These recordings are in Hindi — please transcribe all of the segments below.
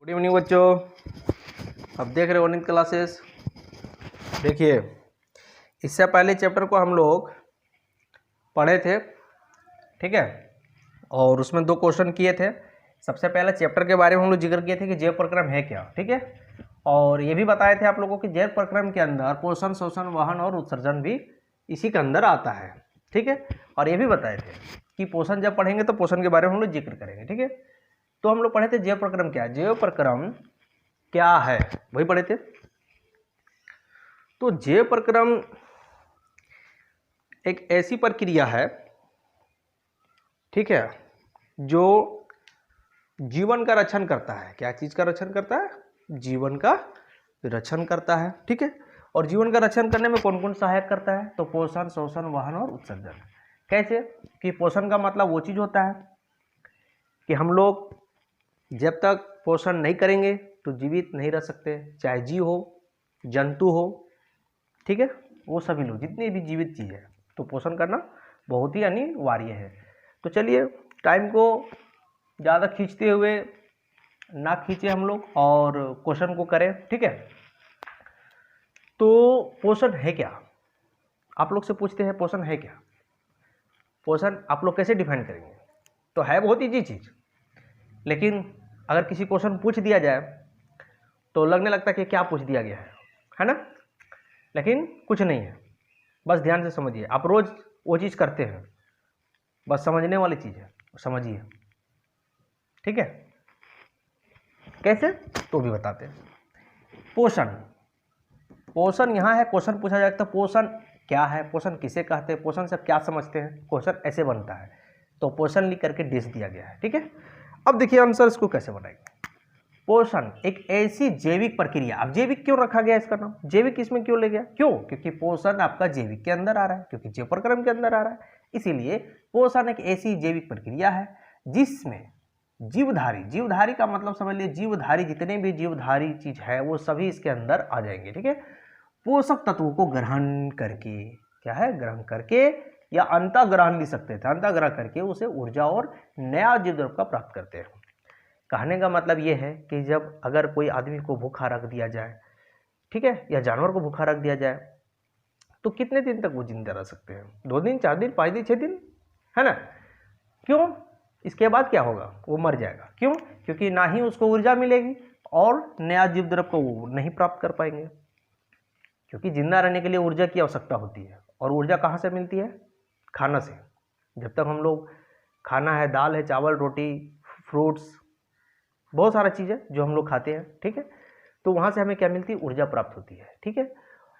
गुड इवनिंग बच्चों। अब देख रहे हो 9th क्लासेस। देखिए, इससे पहले चैप्टर को हम लोग पढ़े थे, ठीक है, और उसमें 2 क्वेश्चन किए थे। सबसे पहले चैप्टर के बारे में हम लोग जिक्र किए थे कि जैव प्रक्रम है क्या, ठीक है, और ये भी बताए थे आप लोगों को कि जैव प्रक्रम के अंदर पोषण, शोषण, वहन और उत्सर्जन भी इसी के अंदर आता है, ठीक है। और ये भी बताए थे कि पोषण जब पढ़ेंगे तो पोषण के बारे में हम लोग जिक्र करेंगे, ठीक है। तो हम लोग पढ़े थे जैव प्रक्रम क्या है, जैव प्रक्रम क्या है, वही पढ़े थे। तो जैव प्रक्रम एक ऐसी प्रक्रिया है, ठीक है, जो जीवन का रक्षण करता है। क्या चीज का रक्षण करता है? जीवन का रक्षण करता है, ठीक है। और जीवन का रक्षण करने में कौन कौन सहायक करता है? तो पोषण, शोषण, वहन और उत्सर्जन। कैसे? कि पोषण का मतलब वो चीज होता है कि हम लोग जब तक पोषण नहीं करेंगे तो जीवित नहीं रह सकते, चाहे जीव हो, जंतु हो, ठीक है, वो सभी लोग, जितनी भी जीवित चीज है, तो पोषण करना बहुत ही अनिवार्य है। तो चलिए, टाइम को ज़्यादा खींचते हुए ना खींचे हम लोग और क्वेश्चन को करें, ठीक है। तो पोषण है क्या? आप लोग से पूछते हैं पोषण है क्या? पोषण आप लोग कैसे डिफाइन करेंगे? तो है बहुत ईजी चीज, लेकिन अगर किसी क्वेश्चन पूछ दिया जाए तो लगने लगता है कि क्या पूछ दिया गया है ना। लेकिन कुछ नहीं है, बस ध्यान से समझिए। आप रोज वो चीज करते हैं, बस समझने वाली चीज है, समझिए, ठीक है। कैसे? तो भी बताते हैं। पोषण, पोषण यहाँ है, क्वेश्चन पूछा जाए तो पोषण क्या है, पोषण किसे कहते हैं, पोषण से क्या समझते हैं, क्वेश्चन ऐसे बनता है। तो पोषण लिख करके डिस दिया गया है, ठीक है। अब देखिए आंसर इसको कैसे बनाएंगे। पोषण एक ऐसी जैविक प्रक्रिया। अब जैविक क्यों रखा गया इसका नाम? जैविक इसमें क्यों ले गया? क्यों? क्योंकि पोषण आपका जैविक के अंदर आ रहा है, क्योंकि जैव प्रक्रम के अंदर आ रहा है, इसीलिए पोषण एक ऐसी जैविक प्रक्रिया है जिसमें जीवधारी, जीवधारी का मतलब समझ लीजिए, जीवधारी जितने भी जीवधारी चीज है वो सभी इसके अंदर आ जाएंगे, ठीक है। पोषक तत्वों को ग्रहण करके, क्या है, ग्रहण करके, या अंतःग्रहण लिख सकते थे, अंतःग्रहण करके उसे ऊर्जा और नया जीवद्रव्य का प्राप्त करते हैं। कहने का मतलब ये है कि जब अगर कोई आदमी को भूखा रख दिया जाए, ठीक है, या जानवर को भूखा रख दिया जाए, तो कितने दिन तक वो जिंदा रह सकते हैं? 2 दिन, 4 दिन, 5 दिन, 6 दिन, है ना। क्यों? इसके बाद क्या होगा? वो मर जाएगा। क्यों? क्योंकि ना ही उसको ऊर्जा मिलेगी और नया जीव द्रव्य को वो नहीं प्राप्त कर पाएंगे, क्योंकि जिंदा रहने के लिए ऊर्जा की आवश्यकता होती है। और ऊर्जा कहाँ से मिलती है? खाना से। जब तक हम लोग, खाना है, दाल है, चावल, रोटी, फ्रूट्स, बहुत सारा चीज़ है जो हम लोग खाते हैं, ठीक है। तो वहाँ से हमें क्या मिलती है? ऊर्जा प्राप्त होती है, ठीक है।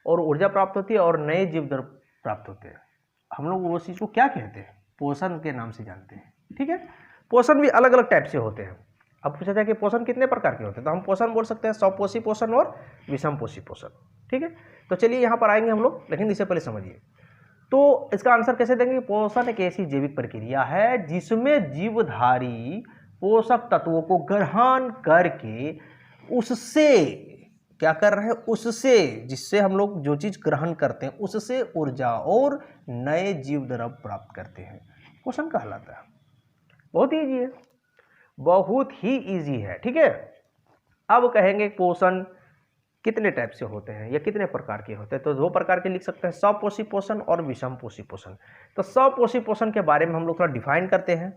और ऊर्जा प्राप्त होती है और नए जीव द्रव्य प्राप्त होते हैं। हम लोग वो चीज़ को क्या कहते हैं? पोषण के नाम से जानते हैं, ठीक है। पोषण भी अलग अलग टाइप से होते हैं। अब पूछा जाए कि पोषण कितने प्रकार के होते हैं, तो हम पोषण बोल सकते हैं स्वपोषी पोषण और विषमपोषी पोषण, ठीक है। तो चलिए यहाँ पर आएंगे हम लोग, लेकिन इससे पहले समझिए। तो इसका आंसर कैसे देंगे? पोषण एक ऐसी जैविक प्रक्रिया है जिसमें जीवधारी पोषक तत्वों को ग्रहण करके उससे क्या कर रहे हैं? उससे, जिससे हम लोग जो चीज ग्रहण करते हैं उससे ऊर्जा और नए जीव द्रव्य प्राप्त करते हैं, पोषण कहलाता है। बहुत ही इजी है, बहुत ही इजी है, ठीक है। अब कहेंगे पोषण कितने टाइप से होते हैं या कितने प्रकार के होते हैं, तो 2 प्रकार के लिख सकते हैं, स्वपोषी पोषण और विषमपोषी पोषण। तो स्वपोषी पोषण के बारे में हम लोग थोड़ा डिफाइन करते हैं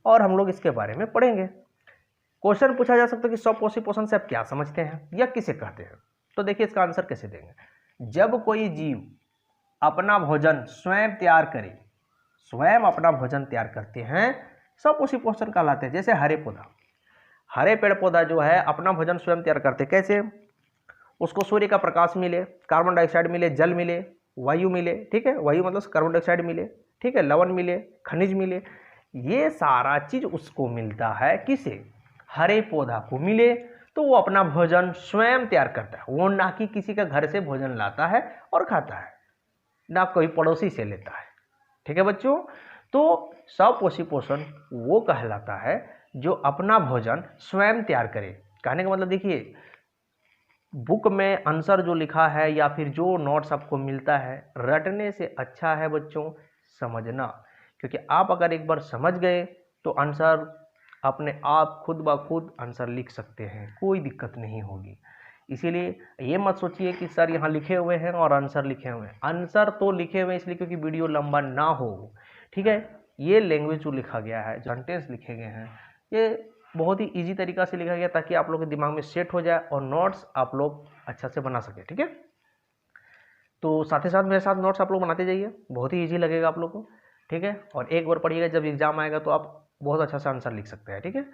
और हम लोग इसके बारे में पढ़ेंगे। क्वेश्चन पूछा जा सकता है कि स्वपोषी पोषण से आप क्या समझते हैं या किसे कहते हैं। तो देखिए इसका आंसर कैसे देंगे। जब कोई जीव अपना भोजन स्वयं तैयार करे, स्वयं अपना भोजन तैयार करते हैं, स्वपोषी पोषण कहलाते हैं। जैसे हरे पौधा, हरे पेड़ पौधा जो है अपना भोजन स्वयं तैयार करते हैं। कैसे? उसको सूर्य का प्रकाश मिले, कार्बन डाइऑक्साइड मिले, जल मिले, वायु मिले, ठीक है, वायु मतलब कार्बन डाइऑक्साइड मिले, ठीक है, लवण मिले, खनिज मिले, ये सारा चीज उसको मिलता है। किसे? हरे पौधा को मिले, तो वो अपना भोजन स्वयं तैयार करता है। वो ना कि किसी का घर से भोजन लाता है और खाता है, ना कोई पड़ोसी से लेता है, ठीक है बच्चों। तो स्वपोषी पोषण वो कहलाता है जो अपना भोजन स्वयं तैयार करे। कहने का मतलब देखिए, बुक में आंसर जो लिखा है या फिर जो नोट्स आपको मिलता है, रटने से अच्छा है बच्चों समझना, क्योंकि आप अगर एक बार समझ गए तो आंसर अपने आप खुद ब खुद आंसर लिख सकते हैं, कोई दिक्कत नहीं होगी। इसीलिए ये मत सोचिए कि सर यहाँ लिखे हुए हैं और आंसर लिखे हुए हैं। आंसर तो लिखे हुए हैं इसलिए क्योंकि वीडियो लंबा ना हो, ठीक है। ये लैंग्वेज जो लिखा गया है, जो सेंटेंस लिखे गए हैं, ये बहुत ही इजी तरीका से लिखा गया ताकि आप लोग के दिमाग में सेट हो जाए और नोट्स आप लोग अच्छा से बना सके, ठीक है। तो साथ ही साथ मेरे साथ नोट्स आप लोग बनाते जाइए, बहुत ही ईजी लगेगा आप लोग को, ठीक है। और एक बार पढ़िएगा, जब एग्जाम आएगा तो आप बहुत अच्छा से आंसर लिख सकते हैं, ठीक है।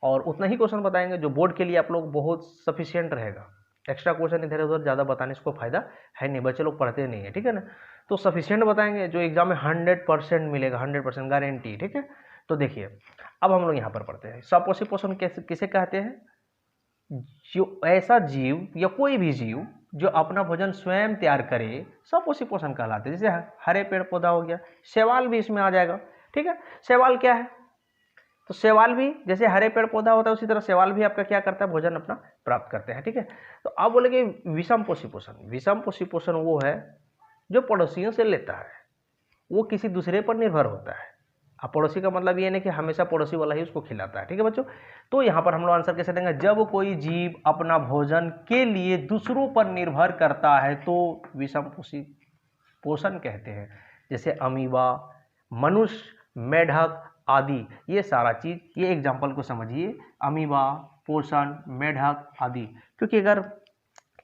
और उतना ही क्वेश्चन बताएंगे जो बोर्ड के लिए आप लोग बहुत सफिशियंट रहेगा। एक्स्ट्रा क्वेश्चन इधर उधर ज़्यादा बताने से कोई फायदा है नहीं, बच्चे लोग पढ़ते नहीं है, ठीक है ना। तो सफिशियंट बताएंगे जो एग्जाम में 100% मिलेगा, 100% गारंटी, ठीक है। तो देखिए अब हम लोग यहाँ पर पढ़ते हैं। सपोसिपोसन किसे कहते हैं? जो ऐसा जीव या कोई भी जीव जो अपना भोजन स्वयं तैयार करे, सपोसिपोसन कहलाते हैं। जैसे हरे पेड़ पौधा हो गया, शैवाल भी इसमें आ जाएगा, ठीक है। शैवाल क्या है? तो शैवाल भी जैसे हरे पेड़ पौधा होता है उसी तरह शैवाल भी आपका क्या करता है, भोजन अपना प्राप्त करते हैं, ठीक है। तो अब बोलेंगे विषम पोषिपोषण। विषम पोषिपोषण वो है जो पड़ोसियों से लेता है, वो किसी दूसरे पर निर्भर होता है। अब पड़ोसी का मतलब ये नहीं कि हमेशा पड़ोसी वाला ही उसको खिलाता है, ठीक है बच्चों। तो यहाँ पर हम लोग आंसर कैसे देंगे? जब कोई जीव अपना भोजन के लिए दूसरों पर निर्भर करता है तो विषम पोषण कहते हैं। जैसे अमीबा, मनुष्य, मेढक आदि, ये सारा चीज, ये एग्जाम्पल को समझिए, अमीबा, पोषण, मेढक आदि। क्योंकि अगर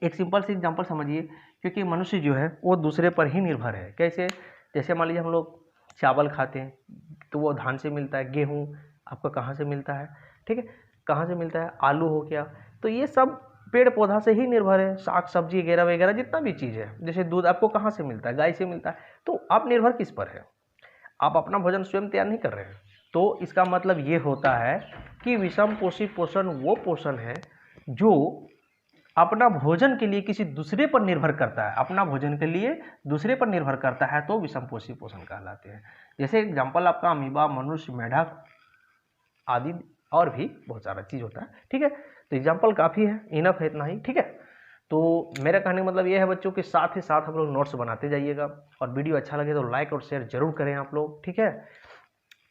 एक सिंपल सी एग्जाम्पल समझिए, क्योंकि मनुष्य जो है वो दूसरे पर ही निर्भर है। कैसे? जैसे मान लीजिए हम लोग चावल खाते हैं तो वो धान से मिलता है, गेहूँ आपका कहाँ से मिलता है, ठीक है, कहाँ से मिलता है, आलू हो गया, तो ये सब पेड़ पौधा से ही निर्भर है। साग सब्जी वगैरह वगैरह जितना भी चीज़ है, जैसे दूध आपको कहाँ से मिलता है, गाय से मिलता है। तो आप निर्भर किस पर है? आप अपना भोजन स्वयं तैयार नहीं कर रहे हैं। तो इसका मतलब ये होता है कि विषम पोषण वो पोषण है जो अपना भोजन के लिए किसी दूसरे पर निर्भर करता है, अपना भोजन के लिए दूसरे पर निर्भर करता है, तो विषम पोषण कहलाते हैं। जैसे एग्जाम्पल आपका अमीबा, मनुष्य, मेढक आदि, और भी बहुत सारा चीज़ होता है, ठीक है। तो एग्जाम्पल काफ़ी है, इनफ है इतना ही, ठीक है। तो मेरा कहने का मतलब ये है बच्चों कि साथ ही साथ हम लोग नोट्स बनाते जाइएगा, और वीडियो अच्छा लगे तो लाइक और शेयर जरूर करें आप लोग, ठीक है।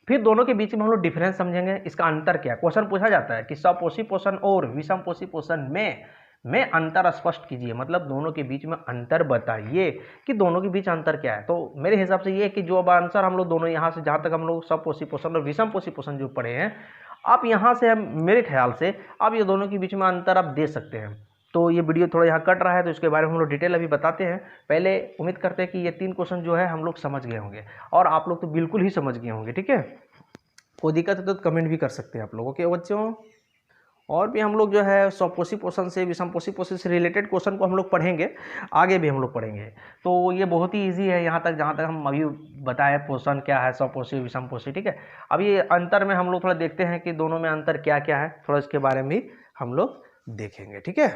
फिर दोनों के बीच में हम लोग डिफरेंस समझेंगे, इसका अंतर क्या। क्वेश्चन पूछा जाता है कि सपोसिपोषण और विषम पोषण में अंतर स्पष्ट कीजिए, मतलब दोनों के बीच में अंतर बताइए कि दोनों के बीच अंतर क्या है। तो मेरे हिसाब से ये है कि जो अब आंसर हम लोग दोनों यहाँ से, जहाँ तक हम लोग सपोसिपोषण और विषम पोषण जो पढ़े हैं, आप यहाँ से मेरे ख्याल से आप ये दोनों के बीच में अंतर आप दे सकते हैं। तो ये वीडियो थोड़ा यहाँ कट रहा है तो इसके बारे में हम लोग डिटेल अभी बताते हैं। पहले उम्मीद करते हैं कि ये 3 क्वेश्चन जो है हम लोग समझ गए होंगे, और आप लोग तो बिल्कुल ही समझ गए होंगे, ठीक है। कोई दिक्कत है तो कमेंट भी कर सकते हैं आप लोग, ओके बच्चों। और भी हम लोग जो है सपोसिपोषण से, विषम पोषण से रिलेटेड क्वेश्चन को हम लोग पढ़ेंगे, आगे भी हम लोग पढ़ेंगे। तो ये बहुत ही ईजी है यहाँ तक, जहाँ तक हम अभी बताए पोषण क्या है, सपोषी विषम पोषी, ठीक है। अब ये अंतर में हम लोग थोड़ा देखते हैं कि दोनों में अंतर क्या क्या है, थोड़ा इसके बारे में भी हम लोग देखेंगे, ठीक है।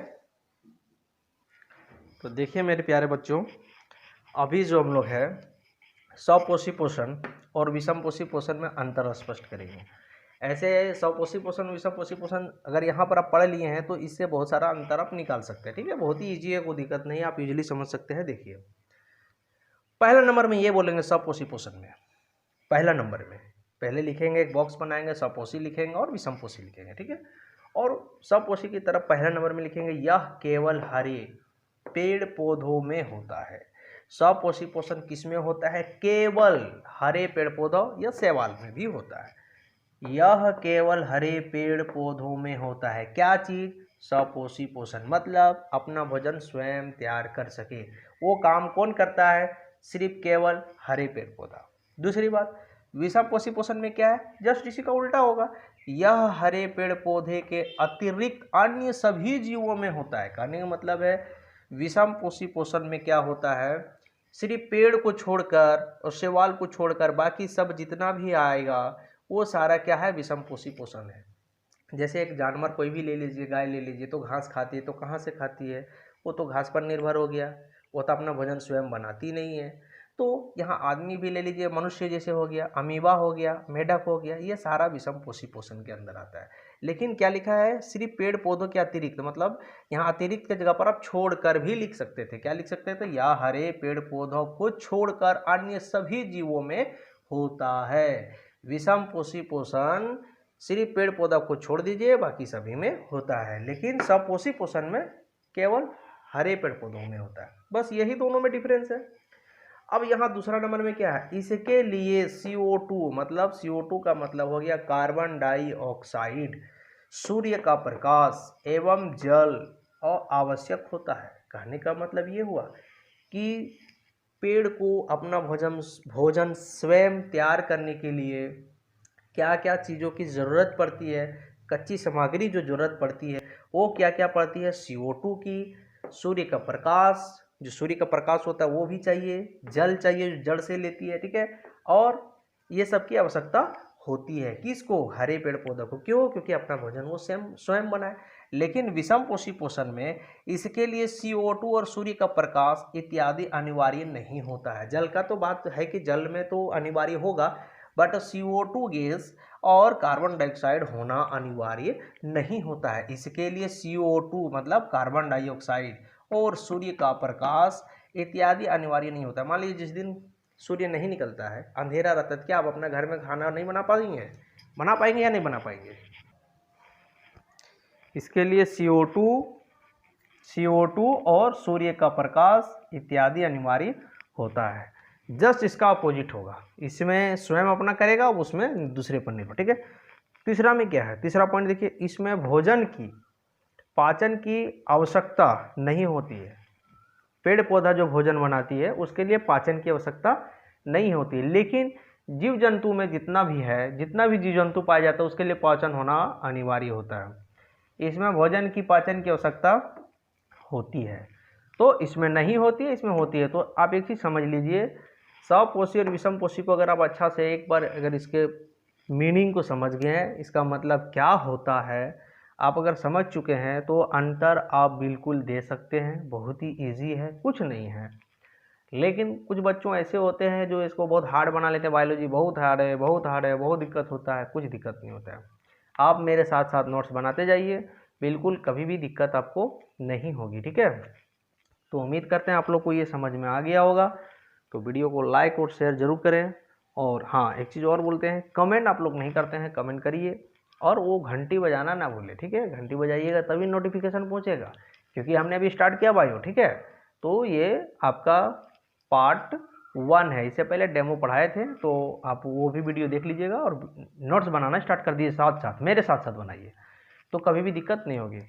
तो देखिए मेरे प्यारे बच्चों, अभी जो हम लोग है सपोषी पोषण और विषम पोषण में अंतर स्पष्ट करेंगे। ऐसे सपोषी पोषण, विषम पोषण अगर यहाँ पर आप पढ़ लिए हैं तो इससे बहुत सारा अंतर आप निकाल सकते हैं, ठीक है। बहुत ही ईजी है, कोई दिक्कत नहीं है, आप इजीली समझ सकते हैं। देखिए पहला नंबर में ये बोलेंगे सपोषी पोषण में, पहला नंबर में पहले लिखेंगे, एक बॉक्स बनाएंगे, सपोषी लिखेंगे और विषम पोषी लिखेंगे, ठीक है। और सपोषी की तरफ पहला नंबर में लिखेंगे, यह केवल हरे पेड़ पौधों में होता है। सपोषी पोषण किस में होता है? केवल हरे पेड़ पौधों या शैवाल में भी होता है। यह केवल हरे पेड़ पौधों में होता है। क्या चीज? सपोषी पोषण, मतलब अपना भोजन स्वयं तैयार कर सके, वो काम कौन करता है? सिर्फ केवल हरे पेड़ पौधा। दूसरी बात, विषम पोषण में क्या है? जस्ट इसी का उल्टा होगा, यह हरे पेड़ पौधे के अतिरिक्त अन्य सभी जीवों में होता है। कहने का मतलब है विषम पोषण में क्या होता है, सिर्फ पेड़ को छोड़कर और शैवाल को छोड़कर बाकी सब जितना भी आएगा वो सारा क्या है? विषम पोषण है। जैसे एक जानवर कोई भी ले लीजिए, गाय ले लीजिए, तो घास खाती है, तो कहाँ से खाती है? वो तो घास पर निर्भर हो गया, वो तो अपना भोजन स्वयं बनाती नहीं है। तो यहाँ आदमी भी ले लीजिए, मनुष्य जैसे हो गया, अमीबा हो गया, मेढक हो गया, ये सारा विषम पोषण के अंदर आता है। लेकिन क्या लिखा है? सिर्फ पेड़ पौधों के अतिरिक्त, मतलब यहाँ अतिरिक्त की जगह पर आप छोड़कर भी लिख सकते थे। क्या लिख सकते थे? या हरे पेड़ पौधों को छोड़कर अन्य सभी जीवों में होता है। विषम पोषण सिर्फ पेड़ पौधा को छोड़ दीजिए, बाकी सभी में होता है, लेकिन सपोषी पोषण में केवल हरे पेड़ पौधों में होता है। बस यही दोनों में डिफरेंस है। अब यहाँ दूसरा नंबर में क्या है, इसके लिए CO2 मतलब CO2 का मतलब हो गया कार्बन डाइऑक्साइड, सूर्य का प्रकाश एवं जल और आवश्यक होता है। कहने का मतलब ये हुआ कि पेड़ को अपना भोजन स्वयं तैयार करने के लिए क्या क्या चीज़ों की ज़रूरत पड़ती है, कच्ची सामग्री जो ज़रूरत पड़ती है वो क्या क्या पड़ती है, CO2 की, सूर्य का प्रकाश, जो सूर्य का प्रकाश होता है वो भी चाहिए, जल चाहिए जो जड़ से लेती है, ठीक है, और ये सब की आवश्यकता होती है किसको, हरे पेड़ पौधों को। क्यों? क्योंकि अपना भोजन वो स्वयं बनाए। लेकिन विषम पोषी पोषण में इसके लिए CO2 और सूर्य का प्रकाश इत्यादि अनिवार्य नहीं होता है। जल का तो बात है कि जल में तो अनिवार्य होगा, बट CO2 गैस और कार्बन डाइऑक्साइड होना अनिवार्य नहीं होता है। इसके लिए CO2 मतलब कार्बन डाइऑक्साइड और सूर्य का प्रकाश इत्यादि अनिवार्य नहीं होता। मान लीजिए जिस दिन सूर्य नहीं निकलता है, अंधेरा रहता है, क्या आप अपने घर में खाना नहीं बना पाएंगे? बना पाएंगे या नहीं बना पाएंगे? इसके लिए CO2 और सूर्य का प्रकाश इत्यादि अनिवार्य होता है। जस्ट इसका अपोजिट होगा, इसमें स्वयं अपना करेगा, उसमें दूसरे पर निर्भर, ठीक है। तीसरा में क्या है, तीसरा पॉइंट देखिए, इसमें भोजन की पाचन की आवश्यकता नहीं होती है। पेड़ पौधा जो भोजन बनाती है उसके लिए पाचन की आवश्यकता नहीं होती, लेकिन जीव जंतु में जितना भी जीव जंतु पाया जाता है उसके लिए पाचन होना अनिवार्य होता है। इसमें भोजन की पाचन की आवश्यकता होती है, तो इसमें नहीं होती है, इसमें होती है। तो आप एक चीज़ समझ लीजिए, सपोषी और विषम पोषी को अगर आप अच्छा से एक बार अगर इसके मीनिंग को समझ गए हैं, इसका मतलब क्या होता है आप अगर समझ चुके हैं, तो अंतर आप बिल्कुल दे सकते हैं। बहुत ही इजी है, कुछ नहीं है। लेकिन कुछ बच्चों ऐसे होते हैं जो इसको बहुत हार्ड बना लेते हैं, बायोलॉजी बहुत हार्ड है, बहुत हार्ड है, बहुत दिक्कत होता है। कुछ दिक्कत नहीं होता है, आप मेरे साथ साथ नोट्स बनाते जाइए, बिल्कुल कभी भी दिक्कत आपको नहीं होगी, ठीक है। तो उम्मीद करते हैं आप लोग को ये समझ में आ गया होगा। तो वीडियो को लाइक और शेयर जरूर करें। और हाँ, एक चीज़ और बोलते हैं, कमेंट आप लोग नहीं करते हैं, कमेंट करिए और वो घंटी बजाना ना भूले, ठीक है। घंटी बजाइएगा तभी नोटिफिकेशन पहुँचेगा, क्योंकि हमने अभी स्टार्ट किया बायो, ठीक है। तो ये आपका पार्ट 1 है, इससे पहले डेमो पढ़ाए थे, तो आप वो भी वीडियो देख लीजिएगा और नोट्स बनाना स्टार्ट कर दिए, साथ साथ मेरे साथ साथ बनाइए, तो कभी भी दिक्कत नहीं होगी।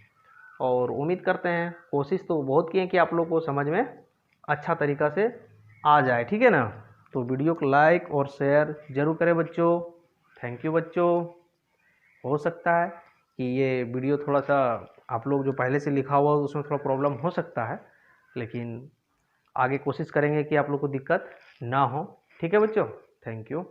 और उम्मीद करते हैं, कोशिश तो बहुत किए कि आप लोग को समझ में अच्छा तरीक़ा से आ जाए, ठीक है ना। तो वीडियो को लाइक और शेयर ज़रूर करें बच्चों। थैंक यू बच्चों। हो सकता है कि ये वीडियो थोड़ा सा आप लोग जो पहले से लिखा हुआ उसमें थोड़ा प्रॉब्लम हो सकता है, लेकिन आगे कोशिश करेंगे कि आप लोग को दिक्कत ना हो, ठीक है बच्चों। Thank you.